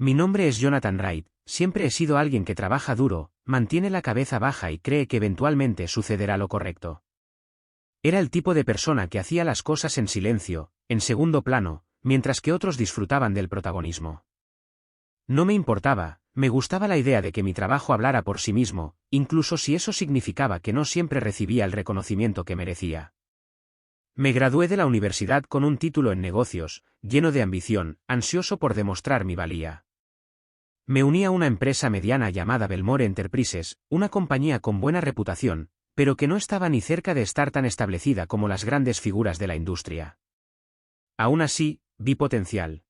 Mi nombre es Jonathan Wright, siempre he sido alguien que trabaja duro, mantiene la cabeza baja y cree que eventualmente sucederá lo correcto. Era el tipo de persona que hacía las cosas en silencio, en segundo plano, mientras que otros disfrutaban del protagonismo. No me importaba, me gustaba la idea de que mi trabajo hablara por sí mismo, incluso si eso significaba que no siempre recibía el reconocimiento que merecía. Me gradué de la universidad con un título en negocios, lleno de ambición, ansioso por demostrar mi valía. Me uní a una empresa mediana llamada Belmore Enterprises, una compañía con buena reputación, pero que no estaba ni cerca de estar tan establecida como las grandes figuras de la industria. Aún así, vi potencial.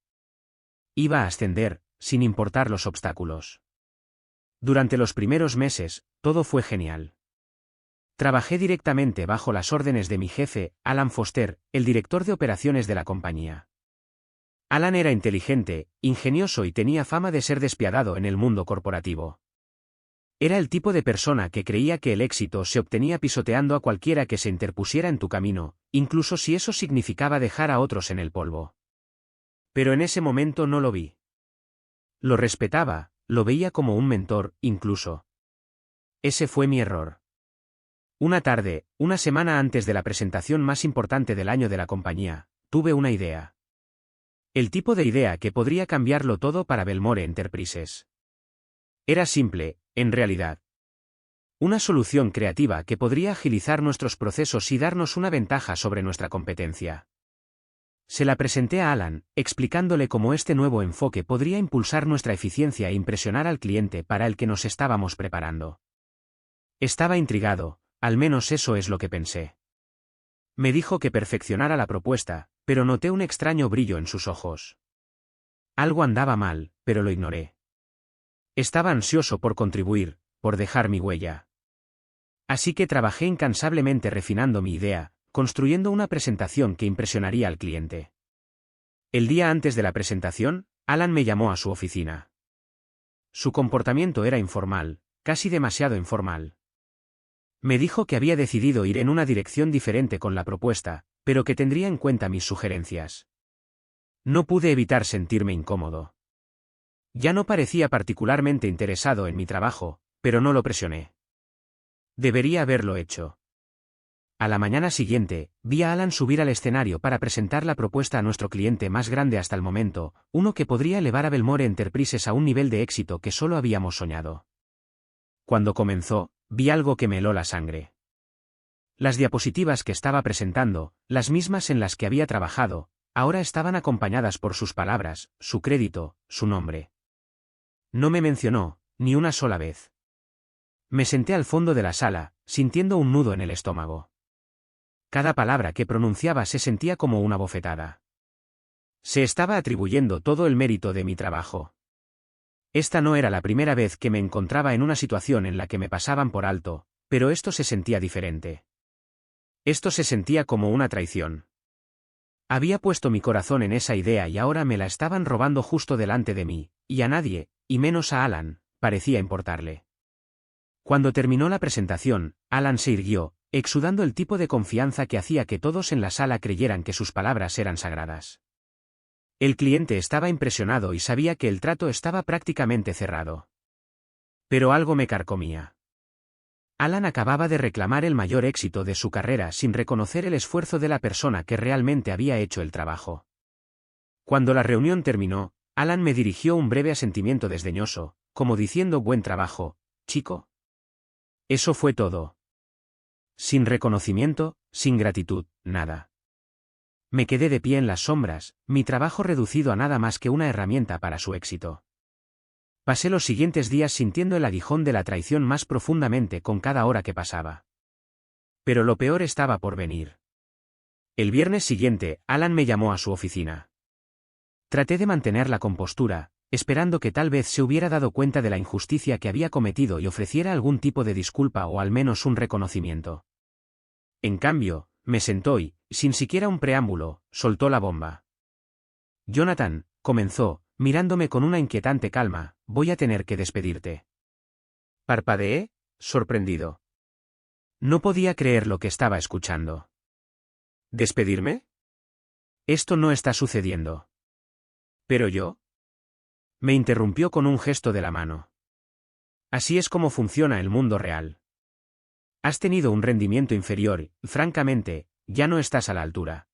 Iba a ascender, sin importar los obstáculos. Durante los primeros meses, todo fue genial. Trabajé directamente bajo las órdenes de mi jefe, Alan Foster, el director de operaciones de la compañía. Alan era inteligente, ingenioso y tenía fama de ser despiadado en el mundo corporativo. Era el tipo de persona que creía que el éxito se obtenía pisoteando a cualquiera que se interpusiera en tu camino, incluso si eso significaba dejar a otros en el polvo. Pero en ese momento no lo vi. Lo respetaba, lo veía como un mentor, incluso. Ese fue mi error. Una tarde, una semana antes de la presentación más importante del año de la compañía, tuve una idea. El tipo de idea que podría cambiarlo todo para Belmore Enterprises. Era simple, en realidad. Una solución creativa que podría agilizar nuestros procesos y darnos una ventaja sobre nuestra competencia. Se la presenté a Alan, explicándole cómo este nuevo enfoque podría impulsar nuestra eficiencia e impresionar al cliente para el que nos estábamos preparando. Estaba intrigado, al menos eso es lo que pensé. Me dijo que perfeccionara la propuesta, pero noté un extraño brillo en sus ojos. Algo andaba mal, pero lo ignoré. Estaba ansioso por contribuir, por dejar mi huella. Así que trabajé incansablemente refinando mi idea, construyendo una presentación que impresionaría al cliente. El día antes de la presentación, Alan me llamó a su oficina. Su comportamiento era informal, casi demasiado informal. Me dijo que había decidido ir en una dirección diferente con la propuesta, pero que tendría en cuenta mis sugerencias. No pude evitar sentirme incómodo. Ya no parecía particularmente interesado en mi trabajo, pero no lo presioné. Debería haberlo hecho. A la mañana siguiente, vi a Alan subir al escenario para presentar la propuesta a nuestro cliente más grande hasta el momento, uno que podría elevar a Belmore Enterprises a un nivel de éxito que solo habíamos soñado. Cuando comenzó, vi algo que me heló la sangre. Las diapositivas que estaba presentando, las mismas en las que había trabajado, ahora estaban acompañadas por sus palabras, su crédito, su nombre. No me mencionó, ni una sola vez. Me senté al fondo de la sala, sintiendo un nudo en el estómago. Cada palabra que pronunciaba se sentía como una bofetada. Se estaba atribuyendo todo el mérito de mi trabajo. Esta no era la primera vez que me encontraba en una situación en la que me pasaban por alto, pero esto se sentía diferente. Esto se sentía como una traición. Había puesto mi corazón en esa idea y ahora me la estaban robando justo delante de mí, y a nadie, y menos a Alan, parecía importarle. Cuando terminó la presentación, Alan se irguió, exudando el tipo de confianza que hacía que todos en la sala creyeran que sus palabras eran sagradas. El cliente estaba impresionado y sabía que el trato estaba prácticamente cerrado. Pero algo me carcomía. Alan acababa de reclamar el mayor éxito de su carrera sin reconocer el esfuerzo de la persona que realmente había hecho el trabajo. Cuando la reunión terminó, Alan me dirigió un breve asentimiento desdeñoso, como diciendo buen trabajo, chico. Eso fue todo. Sin reconocimiento, sin gratitud, nada. Me quedé de pie en las sombras, mi trabajo reducido a nada más que una herramienta para su éxito. Pasé los siguientes días sintiendo el aguijón de la traición más profundamente con cada hora que pasaba. Pero lo peor estaba por venir. El viernes siguiente, Alan me llamó a su oficina. Traté de mantener la compostura, esperando que tal vez se hubiera dado cuenta de la injusticia que había cometido y ofreciera algún tipo de disculpa o al menos un reconocimiento. En cambio, me sentó y, sin siquiera un preámbulo, soltó la bomba. Jonathan, comenzó, mirándome con una inquietante calma, voy a tener que despedirte. Parpadeé, sorprendido. No podía creer lo que estaba escuchando. ¿Despedirme? Esto no está sucediendo. ¿Pero yo? Me interrumpió con un gesto de la mano. Así es como funciona el mundo real. Has tenido un rendimiento inferior y, francamente, ya no estás a la altura.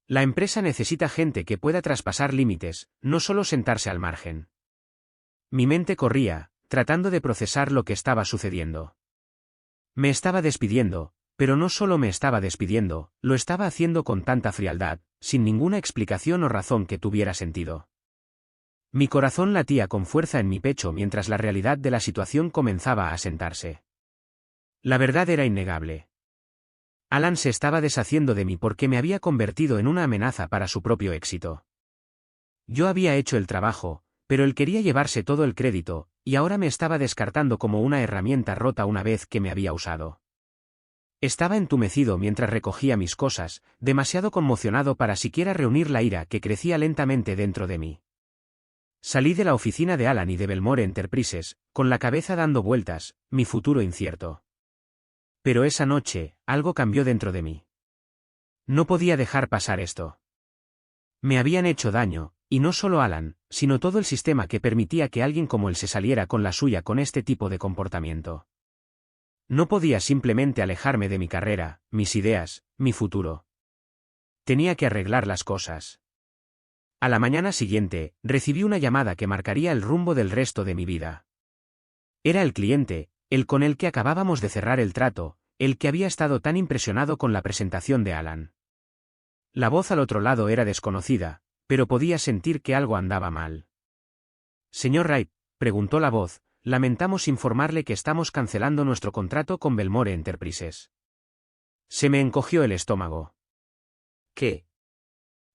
La empresa necesita gente que pueda traspasar límites, no solo sentarse al margen. Mi mente corría, tratando de procesar lo que estaba sucediendo. Me estaba despidiendo, pero no solo me estaba despidiendo, lo estaba haciendo con tanta frialdad, sin ninguna explicación o razón que tuviera sentido. Mi corazón latía con fuerza en mi pecho mientras la realidad de la situación comenzaba a asentarse. La verdad era innegable. Alan se estaba deshaciendo de mí porque me había convertido en una amenaza para su propio éxito. Yo había hecho el trabajo, pero él quería llevarse todo el crédito, y ahora me estaba descartando como una herramienta rota una vez que me había usado. Estaba entumecido mientras recogía mis cosas, demasiado conmocionado para siquiera reunir la ira que crecía lentamente dentro de mí. Salí de la oficina de Alan y de Belmore Enterprises, con la cabeza dando vueltas, mi futuro incierto. Pero esa noche, algo cambió dentro de mí. No podía dejar pasar esto. Me habían hecho daño, y no solo Alan, sino todo el sistema que permitía que alguien como él se saliera con la suya con este tipo de comportamiento. No podía simplemente alejarme de mi carrera, mis ideas, mi futuro. Tenía que arreglar las cosas. A la mañana siguiente, recibí una llamada que marcaría el rumbo del resto de mi vida. Era el cliente, el con el que acabábamos de cerrar el trato, el que había estado tan impresionado con la presentación de Alan. La voz al otro lado era desconocida, pero podía sentir que algo andaba mal. Señor Wright, preguntó la voz, lamentamos informarle que estamos cancelando nuestro contrato con Belmore Enterprises. Se me encogió el estómago. ¿Qué?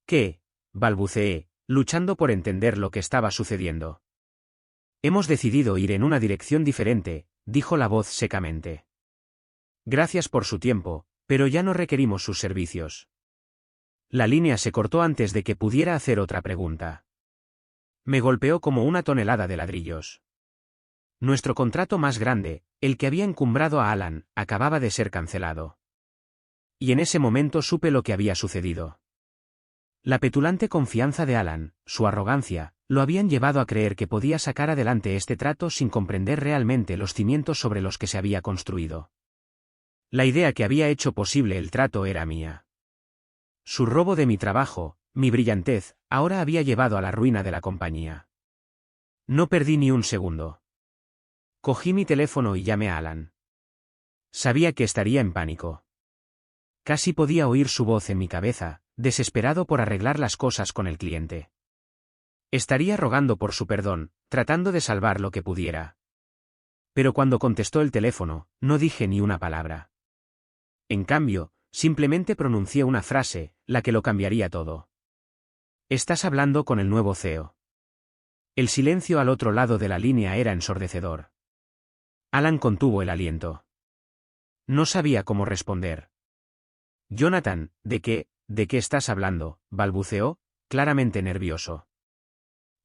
¿Qué? Balbuceé, luchando por entender lo que estaba sucediendo. Hemos decidido ir en una dirección diferente, dijo la voz secamente. Gracias por su tiempo, pero ya no requerimos sus servicios. La línea se cortó antes de que pudiera hacer otra pregunta. Me golpeó como una tonelada de ladrillos. Nuestro contrato más grande, el que había encumbrado a Alan, acababa de ser cancelado. Y en ese momento supe lo que había sucedido. La petulante confianza de Alan, su arrogancia, lo habían llevado a creer que podía sacar adelante este trato sin comprender realmente los cimientos sobre los que se había construido. La idea que había hecho posible el trato era mía. Su robo de mi trabajo, mi brillantez, ahora había llevado a la ruina de la compañía. No perdí ni un segundo. Cogí mi teléfono y llamé a Alan. Sabía que estaría en pánico. Casi podía oír su voz en mi cabeza, desesperado por arreglar las cosas con el cliente. Estaría rogando por su perdón, tratando de salvar lo que pudiera. Pero cuando contestó el teléfono, no dije ni una palabra. En cambio, simplemente pronuncié una frase, la que lo cambiaría todo. Estás hablando con el nuevo CEO. El silencio al otro lado de la línea era ensordecedor. Alan contuvo el aliento. No sabía cómo responder. Jonathan, ¿de qué estás hablando?, balbuceó, claramente nervioso.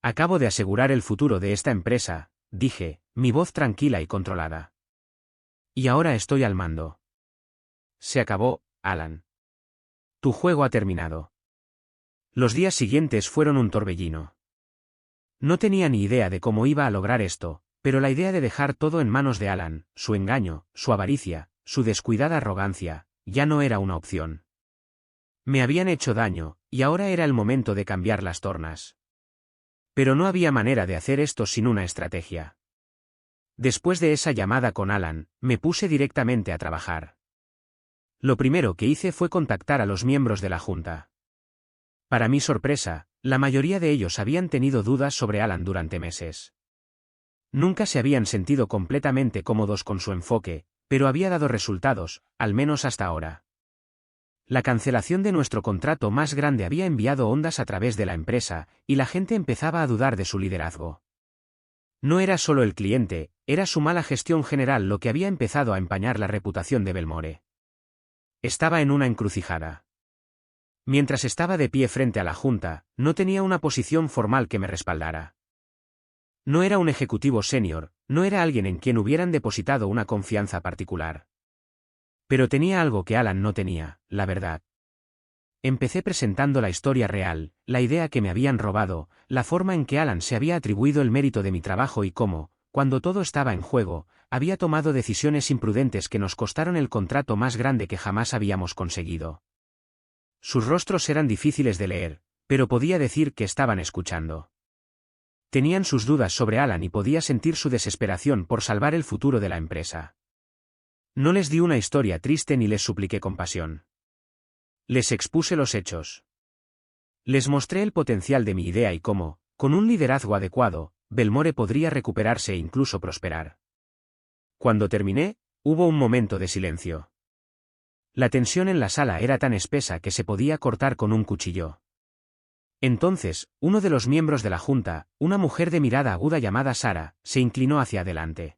Acabo de asegurar el futuro de esta empresa, dije, mi voz tranquila y controlada. Y ahora estoy al mando. Se acabó, Alan. Tu juego ha terminado. Los días siguientes fueron un torbellino. No tenía ni idea de cómo iba a lograr esto, pero la idea de dejar todo en manos de Alan, su engaño, su avaricia, su descuidada arrogancia, ya no era una opción. Me habían hecho daño, y ahora era el momento de cambiar las tornas. Pero no había manera de hacer esto sin una estrategia. Después de esa llamada con Alan, me puse directamente a trabajar. Lo primero que hice fue contactar a los miembros de la junta. Para mi sorpresa, la mayoría de ellos habían tenido dudas sobre Alan durante meses. Nunca se habían sentido completamente cómodos con su enfoque, pero había dado resultados, al menos hasta ahora. La cancelación de nuestro contrato más grande había enviado ondas a través de la empresa, y la gente empezaba a dudar de su liderazgo. No era solo el cliente, era su mala gestión general lo que había empezado a empañar la reputación de Belmore. Estaba en una encrucijada. Mientras estaba de pie frente a la junta, no tenía una posición formal que me respaldara. No era un ejecutivo senior, no era alguien en quien hubieran depositado una confianza particular. Pero tenía algo que Alan no tenía, la verdad. empecé presentando la historia real, la idea que me habían robado, la forma en que Alan se había atribuido el mérito de mi trabajo y cómo, cuando todo estaba en juego, había tomado decisiones imprudentes que nos costaron el contrato más grande que jamás habíamos conseguido. Sus rostros eran difíciles de leer, pero podía decir que estaban escuchando. Tenían sus dudas sobre Alan y podía sentir su desesperación por salvar el futuro de la empresa. No les di una historia triste ni les supliqué compasión. Les expuse los hechos. Les mostré el potencial de mi idea y cómo, con un liderazgo adecuado, Belmore podría recuperarse e incluso prosperar. Cuando terminé, hubo un momento de silencio. La tensión en la sala era tan espesa que se podía cortar con un cuchillo. Entonces, uno de los miembros de la junta, una mujer de mirada aguda llamada Sara, se inclinó hacia adelante.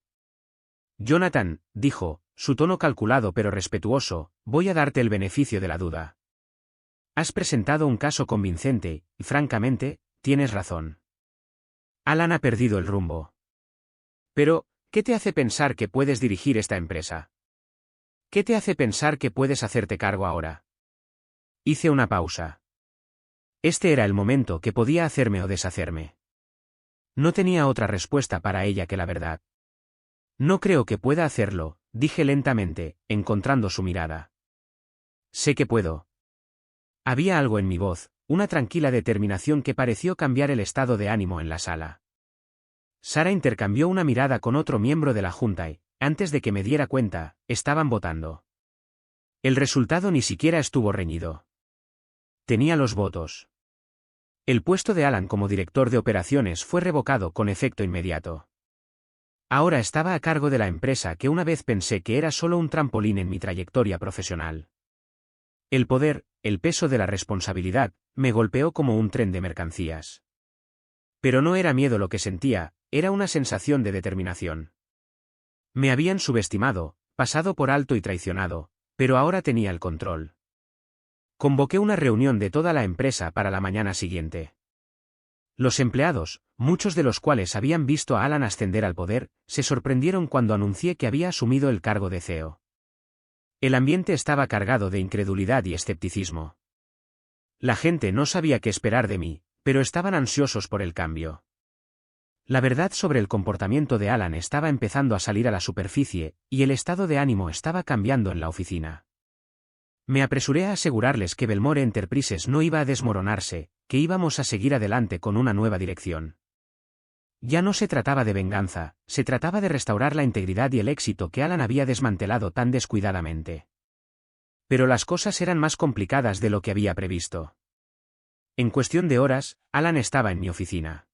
Jonathan, dijo, su tono calculado pero respetuoso, voy a darte el beneficio de la duda. Has presentado un caso convincente, y francamente, tienes razón. Alan ha perdido el rumbo. Pero, ¿qué te hace pensar que puedes dirigir esta empresa? ¿Qué te hace pensar que puedes hacerte cargo ahora? Hice una pausa. Este era el momento que podía hacerme o deshacerme. No tenía otra respuesta para ella que la verdad. No creo que pueda hacerlo, dije lentamente, encontrando su mirada. Sé que puedo. Había algo en mi voz, una tranquila determinación que pareció cambiar el estado de ánimo en la sala. Sara intercambió una mirada con otro miembro de la junta y, antes de que me diera cuenta, estaban votando. El resultado ni siquiera estuvo reñido. Tenía los votos. El puesto de Alan como director de operaciones fue revocado con efecto inmediato. Ahora estaba a cargo de la empresa que una vez pensé que era solo un trampolín en mi trayectoria profesional. El poder, el peso de la responsabilidad, me golpeó como un tren de mercancías. Pero no era miedo lo que sentía, era una sensación de determinación. Me habían subestimado, pasado por alto y traicionado, pero ahora tenía el control. Convoqué una reunión de toda la empresa para la mañana siguiente. Los empleados, muchos de los cuales habían visto a Alan ascender al poder, se sorprendieron cuando anuncié que había asumido el cargo de CEO. El ambiente estaba cargado de incredulidad y escepticismo. La gente no sabía qué esperar de mí, pero estaban ansiosos por el cambio. La verdad sobre el comportamiento de Alan estaba empezando a salir a la superficie, y el estado de ánimo estaba cambiando en la oficina. Me apresuré a asegurarles que Belmore Enterprises no iba a desmoronarse, que íbamos a seguir adelante con una nueva dirección. Ya no se trataba de venganza, se trataba de restaurar la integridad y el éxito que Alan había desmantelado tan descuidadamente. Pero las cosas eran más complicadas de lo que había previsto. En cuestión de horas, Alan estaba en mi oficina.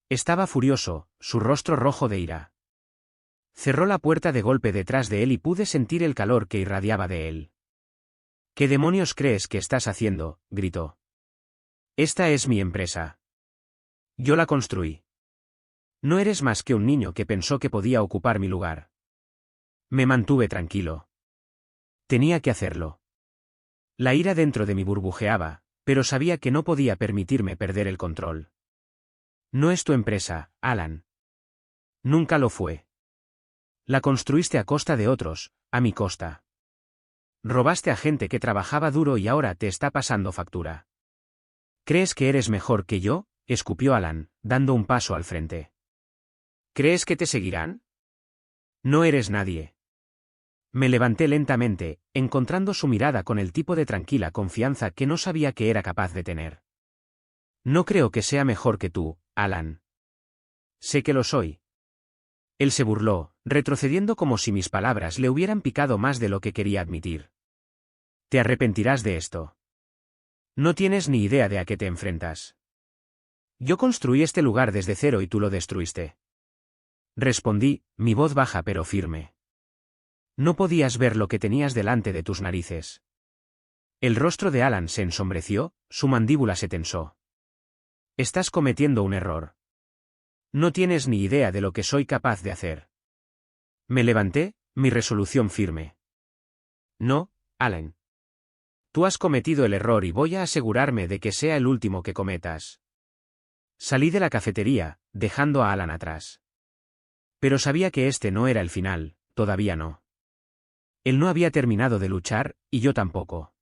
Estaba furioso, su rostro rojo de ira. Cerró la puerta de golpe detrás de él y pude sentir el calor que irradiaba de él. ¿Qué demonios crees que estás haciendo?, gritó. Esta es mi empresa. Yo la construí. No eres más que un niño que pensó que podía ocupar mi lugar. Me mantuve tranquilo. Tenía que hacerlo. La ira dentro de mí burbujeaba, pero sabía que no podía permitirme perder el control. No es tu empresa, Alan. Nunca lo fue. La construiste a costa de otros, a mi costa. Robaste a gente que trabajaba duro y ahora te está pasando factura. ¿Crees que eres mejor que yo?, escupió Alan, dando un paso al frente. ¿Crees que te seguirán? No eres nadie. Me levanté lentamente, encontrando su mirada con el tipo de tranquila confianza que no sabía que era capaz de tener. No creo que sea mejor que tú, Alan. Sé que lo soy. Él se burló, retrocediendo como si mis palabras le hubieran picado más de lo que quería admitir. Te arrepentirás de esto. No tienes ni idea de a qué te enfrentas. Yo construí este lugar desde cero y tú lo destruiste. Respondí, mi voz baja pero firme. No podías ver lo que tenías delante de tus narices. El rostro de Alan se ensombreció, su mandíbula se tensó. Estás cometiendo un error. No tienes ni idea de lo que soy capaz de hacer. Me levanté, mi resolución firme. No, Alan. Tú has cometido el error y voy a asegurarme de que sea el último que cometas. Salí de la cafetería, dejando a Alan atrás. Pero sabía que este no era el final, todavía no. Él no había terminado de luchar, y yo tampoco.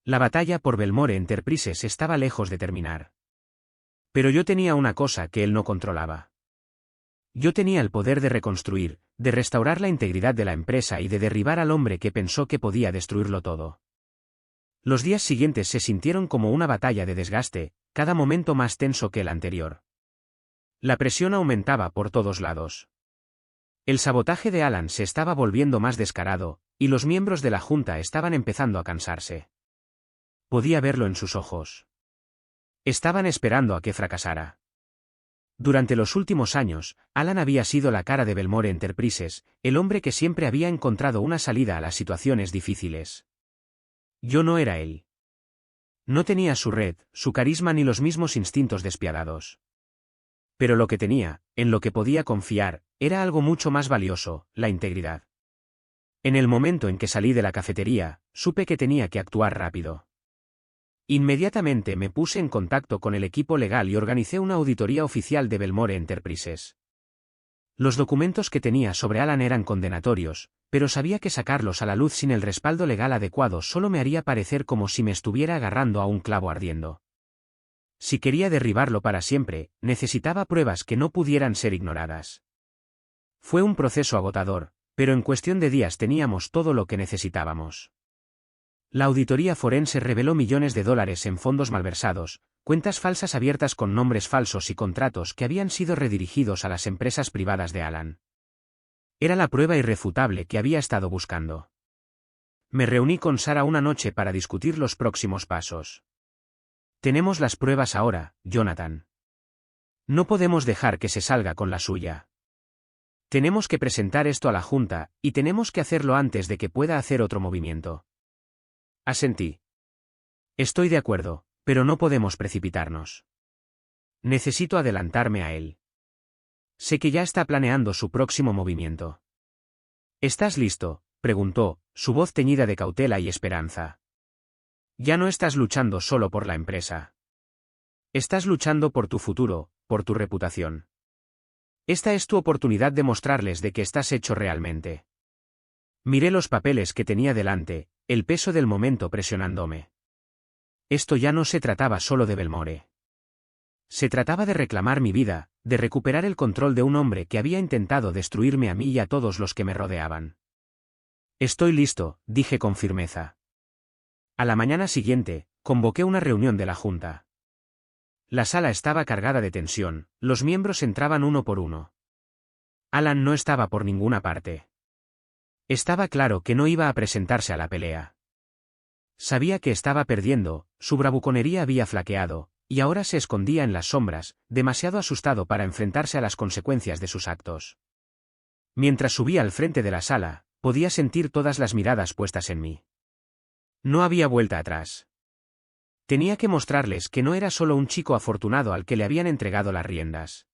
La batalla por Belmore Enterprises estaba lejos de terminar. Pero yo tenía una cosa que él no controlaba. Yo tenía el poder de reconstruir, de restaurar la integridad de la empresa y de derribar al hombre que pensó que podía destruirlo todo. Los días siguientes se sintieron como una batalla de desgaste, cada momento más tenso que el anterior. La presión aumentaba por todos lados. El sabotaje de Alan se estaba volviendo más descarado, y los miembros de la junta estaban empezando a cansarse. Podía verlo en sus ojos. Estaban esperando a que fracasara. Durante los últimos años, Alan había sido la cara de Belmore Enterprises, el hombre que siempre había encontrado una salida a las situaciones difíciles. Yo no era él. No tenía su red, su carisma ni los mismos instintos despiadados. Pero lo que tenía, en lo que podía confiar, era algo mucho más valioso, la integridad. En el momento en que salí de la cafetería, supe que tenía que actuar rápido. Inmediatamente me puse en contacto con el equipo legal y organicé una auditoría oficial de Belmore Enterprises. Los documentos que tenía sobre Alan eran condenatorios, pero sabía que sacarlos a la luz sin el respaldo legal adecuado solo me haría parecer como si me estuviera agarrando a un clavo ardiendo. Si quería derribarlo para siempre, necesitaba pruebas que no pudieran ser ignoradas. Fue un proceso agotador, pero en cuestión de días teníamos todo lo que necesitábamos. La auditoría forense reveló millones de dólares en fondos malversados, cuentas falsas abiertas con nombres falsos y contratos que habían sido redirigidos a las empresas privadas de Alan. Era la prueba irrefutable que había estado buscando. Me reuní con Sarah una noche para discutir los próximos pasos. Tenemos las pruebas ahora, Jonathan. No podemos dejar que se salga con la suya. Tenemos que presentar esto a la Junta, y tenemos que hacerlo antes de que pueda hacer otro movimiento. Asentí. Estoy de acuerdo, pero no podemos precipitarnos. Necesito adelantarme a él. Sé que ya está planeando su próximo movimiento. ¿Estás listo?, preguntó, su voz teñida de cautela y esperanza. Ya no estás luchando solo por la empresa. Estás luchando por tu futuro, por tu reputación. Esta es tu oportunidad de mostrarles de qué estás hecho realmente. Miré los papeles que tenía delante, el peso del momento presionándome. Esto ya no se trataba solo de Belmore. Se trataba de reclamar mi vida, de recuperar el control de un hombre que había intentado destruirme a mí y a todos los que me rodeaban. Estoy listo, dije con firmeza. A la mañana siguiente, convoqué una reunión de la Junta. La sala estaba cargada de tensión, los miembros entraban uno por uno. Alan no estaba por ninguna parte. Estaba claro que no iba a presentarse a la pelea. Sabía que estaba perdiendo, su bravuconería había flaqueado, y ahora se escondía en las sombras, demasiado asustado para enfrentarse a las consecuencias de sus actos. Mientras subía al frente de la sala, podía sentir todas las miradas puestas en mí. No había vuelta atrás. Tenía que mostrarles que no era solo un chico afortunado al que le habían entregado las riendas.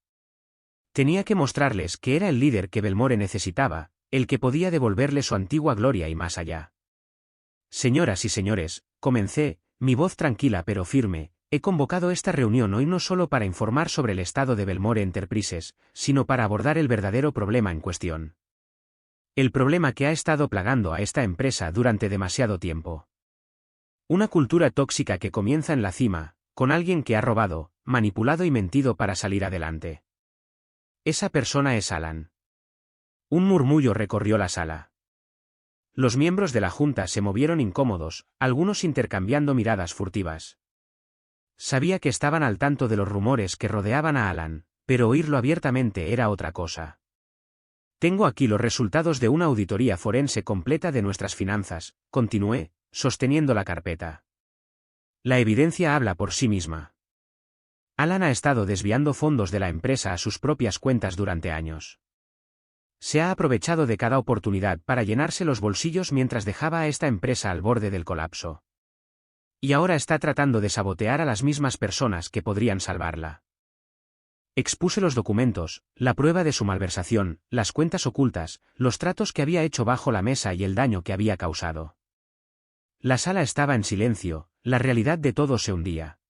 Tenía que mostrarles que era el líder que Belmore necesitaba, el que podía devolverle su antigua gloria y más allá. Señoras y señores, comencé, mi voz tranquila pero firme, he convocado esta reunión hoy no solo para informar sobre el estado de Belmore Enterprises, sino para abordar el verdadero problema en cuestión. El problema que ha estado plagando a esta empresa durante demasiado tiempo. Una cultura tóxica que comienza en la cima, con alguien que ha robado, manipulado y mentido para salir adelante. Esa persona es Alan. Un murmullo recorrió la sala. Los miembros de la Junta se movieron incómodos, algunos intercambiando miradas furtivas. Sabía que estaban al tanto de los rumores que rodeaban a Alan, pero oírlo abiertamente era otra cosa. Tengo aquí los resultados de una auditoría forense completa de nuestras finanzas, continué, sosteniendo la carpeta. La evidencia habla por sí misma. Alan ha estado desviando fondos de la empresa a sus propias cuentas durante años. Se ha aprovechado de cada oportunidad para llenarse los bolsillos mientras dejaba a esta empresa al borde del colapso. Y ahora está tratando de sabotear a las mismas personas que podrían salvarla. Expuse los documentos, la prueba de su malversación, las cuentas ocultas, los tratos que había hecho bajo la mesa y el daño que había causado. La sala estaba en silencio, la realidad de todo se hundía.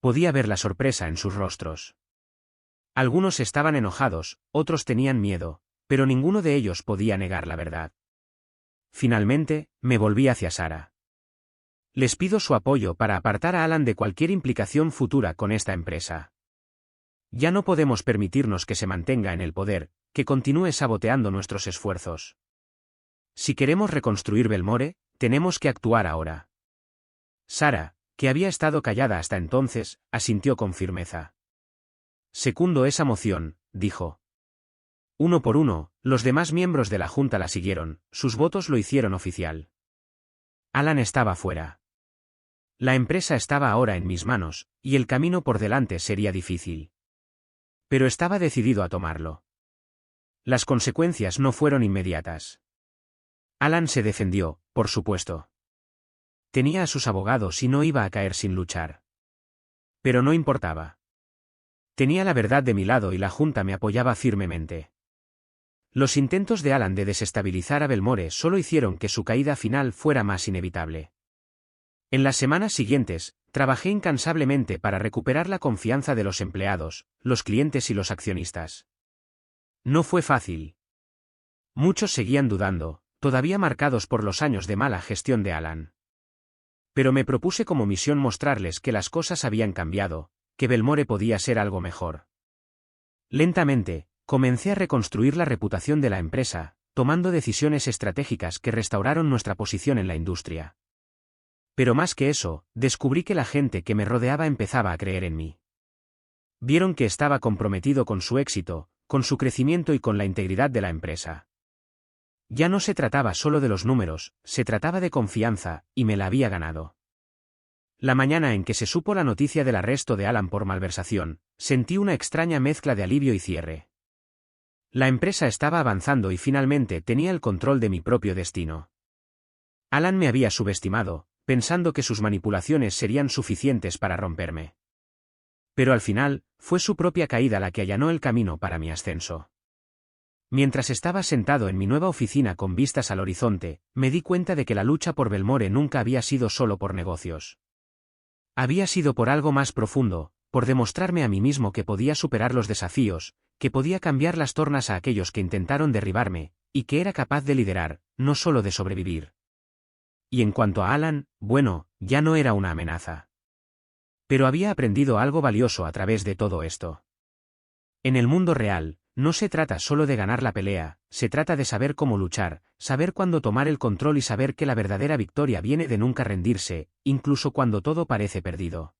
Podía ver la sorpresa en sus rostros. Algunos estaban enojados, otros tenían miedo, pero ninguno de ellos podía negar la verdad. Finalmente, me volví hacia Sarah. Les pido su apoyo para apartar a Alan de cualquier implicación futura con esta empresa. Ya no podemos permitirnos que se mantenga en el poder, que continúe saboteando nuestros esfuerzos. Si queremos reconstruir Belmore, tenemos que actuar ahora. Sarah, que había estado callada hasta entonces, asintió con firmeza. Secundo esa moción, dijo. Uno por uno, los demás miembros de la Junta la siguieron, sus votos lo hicieron oficial. Alan estaba fuera. La empresa estaba ahora en mis manos, y el camino por delante sería difícil. Pero estaba decidido a tomarlo. Las consecuencias no fueron inmediatas. Alan se defendió, por supuesto. Tenía a sus abogados y no iba a caer sin luchar. Pero no importaba. Tenía la verdad de mi lado y la Junta me apoyaba firmemente. Los intentos de Alan de desestabilizar a Belmore solo hicieron que su caída final fuera más inevitable. En las semanas siguientes, trabajé incansablemente para recuperar la confianza de los empleados, los clientes y los accionistas. No fue fácil. Muchos seguían dudando, todavía marcados por los años de mala gestión de Alan. Pero me propuse como misión mostrarles que las cosas habían cambiado, que Belmore podía ser algo mejor. Lentamente, comencé a reconstruir la reputación de la empresa, tomando decisiones estratégicas que restauraron nuestra posición en la industria. Pero más que eso, descubrí que la gente que me rodeaba empezaba a creer en mí. Vieron que estaba comprometido con su éxito, con su crecimiento y con la integridad de la empresa. Ya no se trataba solo de los números, se trataba de confianza, y me la había ganado. La mañana en que se supo la noticia del arresto de Alan por malversación, sentí una extraña mezcla de alivio y cierre. La empresa estaba avanzando y finalmente tenía el control de mi propio destino. Alan me había subestimado, pensando que sus manipulaciones serían suficientes para romperme. Pero al final, fue su propia caída la que allanó el camino para mi ascenso. Mientras estaba sentado en mi nueva oficina con vistas al horizonte, me di cuenta de que la lucha por Belmore nunca había sido solo por negocios. Había sido por algo más profundo, por demostrarme a mí mismo que podía superar los desafíos, que podía cambiar las tornas a aquellos que intentaron derribarme, y que era capaz de liderar, no solo de sobrevivir. Y en cuanto a Alan, bueno, ya no era una amenaza. Pero había aprendido algo valioso a través de todo esto. En el mundo real, no se trata solo de ganar la pelea, se trata de saber cómo luchar, saber cuándo tomar el control y saber que la verdadera victoria viene de nunca rendirse, incluso cuando todo parece perdido.